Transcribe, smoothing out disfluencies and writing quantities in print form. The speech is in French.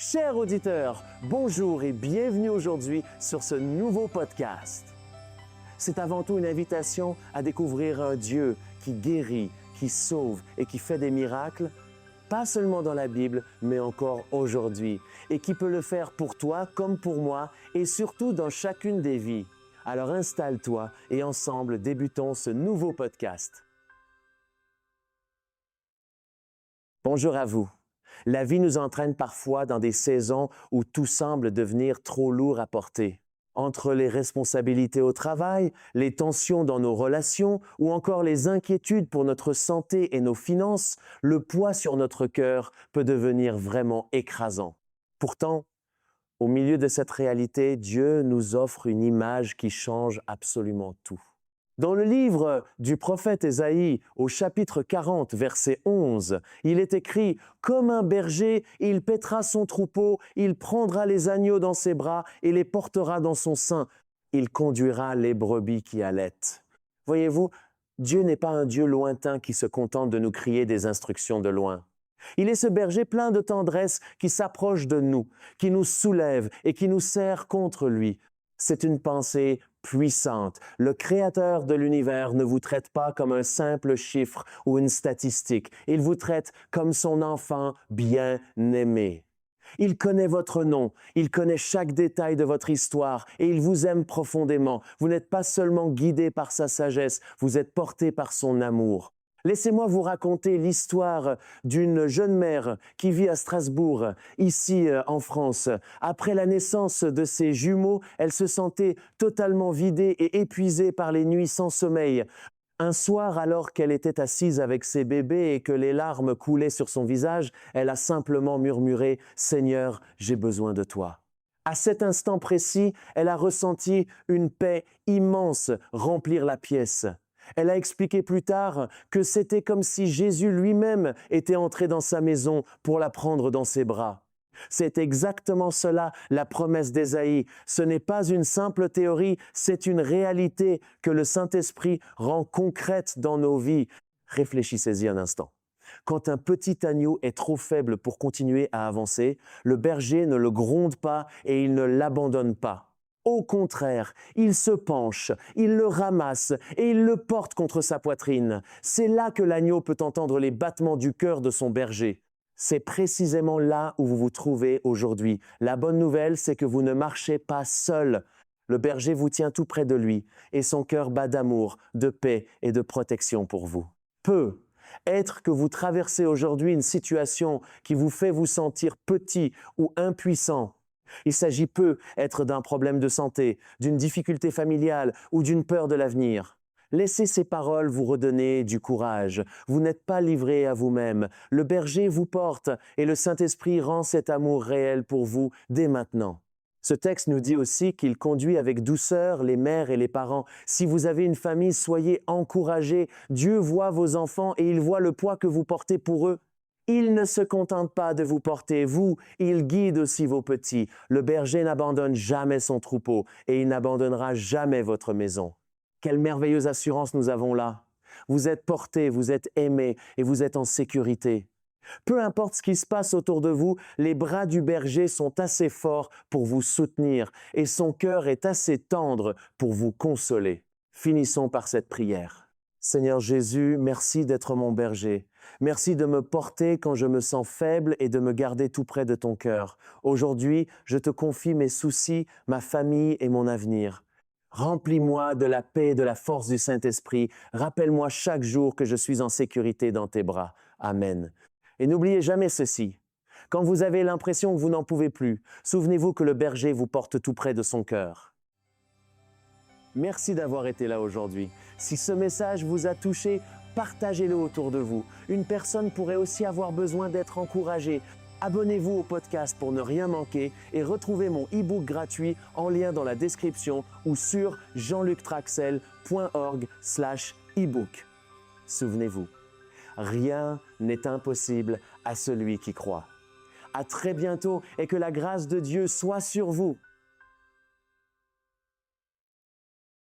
Chers auditeurs, bonjour et bienvenue aujourd'hui sur ce nouveau podcast. C'est avant tout une invitation à découvrir un Dieu qui guérit, qui sauve et qui fait des miracles, pas seulement dans la Bible, mais encore aujourd'hui, et qui peut le faire pour toi comme pour moi et surtout dans chacune des vies. Alors installe-toi et ensemble débutons ce nouveau podcast. Bonjour à vous. La vie nous entraîne parfois dans des saisons où tout semble devenir trop lourd à porter. Entre les responsabilités au travail, les tensions dans nos relations ou encore les inquiétudes pour notre santé et nos finances, le poids sur notre cœur peut devenir vraiment écrasant. Pourtant, au milieu de cette réalité, Dieu nous offre une image qui change absolument tout. Dans le livre du prophète Ésaïe, au chapitre 40, verset 11, il est écrit « Comme un berger, il paîtra son troupeau, il prendra les agneaux dans ses bras et les portera dans son sein. Il conduira les brebis qui allaitent. » Voyez-vous, Dieu n'est pas un Dieu lointain qui se contente de nous crier des instructions de loin. Il est ce berger plein de tendresse qui s'approche de nous, qui nous soulève et qui nous serre contre lui. C'est une pensée puissante. Le Créateur de l'univers ne vous traite pas comme un simple chiffre ou une statistique. Il vous traite comme son enfant bien-aimé. Il connaît votre nom, il connaît chaque détail de votre histoire et il vous aime profondément. Vous n'êtes pas seulement guidé par sa sagesse, vous êtes porté par son amour. Laissez-moi vous raconter l'histoire d'une jeune mère qui vit à Strasbourg, ici en France. Après la naissance de ses jumeaux, elle se sentait totalement vidée et épuisée par les nuits sans sommeil. Un soir, alors qu'elle était assise avec ses bébés et que les larmes coulaient sur son visage, elle a simplement murmuré « Seigneur, j'ai besoin de toi ». À cet instant précis, elle a ressenti une paix immense remplir la pièce. Elle a expliqué plus tard que c'était comme si Jésus lui-même était entré dans sa maison pour la prendre dans ses bras. C'est exactement cela la promesse d'Ésaïe. Ce n'est pas une simple théorie, c'est une réalité que le Saint-Esprit rend concrète dans nos vies. Réfléchissez-y un instant. Quand un petit agneau est trop faible pour continuer à avancer, le berger ne le gronde pas et il ne l'abandonne pas. Au contraire, il se penche, il le ramasse et il le porte contre sa poitrine. C'est là que l'agneau peut entendre les battements du cœur de son berger. C'est précisément là où vous vous trouvez aujourd'hui. La bonne nouvelle, c'est que vous ne marchez pas seul. Le berger vous tient tout près de lui et son cœur bat d'amour, de paix et de protection pour vous. Peut être que vous traversez aujourd'hui une situation qui vous fait vous sentir petit ou impuissant. Il s'agit peut-être d'un problème de santé, d'une difficulté familiale ou d'une peur de l'avenir. Laissez ces paroles vous redonner du courage. Vous n'êtes pas livré à vous-même. Le berger vous porte et le Saint-Esprit rend cet amour réel pour vous dès maintenant. Ce texte nous dit aussi qu'il conduit avec douceur les mères et les parents. Si vous avez une famille, soyez encouragés. Dieu voit vos enfants et il voit le poids que vous portez pour eux. Il ne se contente pas de vous porter, vous, il guide aussi vos petits. Le berger n'abandonne jamais son troupeau et il n'abandonnera jamais votre maison. Quelle merveilleuse assurance nous avons là. Vous êtes portés, vous êtes aimés et vous êtes en sécurité. Peu importe ce qui se passe autour de vous, les bras du berger sont assez forts pour vous soutenir et son cœur est assez tendre pour vous consoler. Finissons par cette prière. Seigneur Jésus, merci d'être mon berger. Merci de me porter quand je me sens faible et de me garder tout près de ton cœur. Aujourd'hui, je te confie mes soucis, ma famille et mon avenir. Remplis-moi de la paix et de la force du Saint-Esprit. Rappelle-moi chaque jour que je suis en sécurité dans tes bras. Amen. Et n'oubliez jamais ceci. Quand vous avez l'impression que vous n'en pouvez plus, souvenez-vous que le berger vous porte tout près de son cœur. Merci d'avoir été là aujourd'hui. Si ce message vous a touché, partagez-le autour de vous. Une personne pourrait aussi avoir besoin d'être encouragée. Abonnez-vous au podcast pour ne rien manquer et retrouvez mon e-book gratuit en lien dans la description ou sur jeanluctraxel.org/ebook. Souvenez-vous, rien n'est impossible à celui qui croit. À très bientôt et que la grâce de Dieu soit sur vous.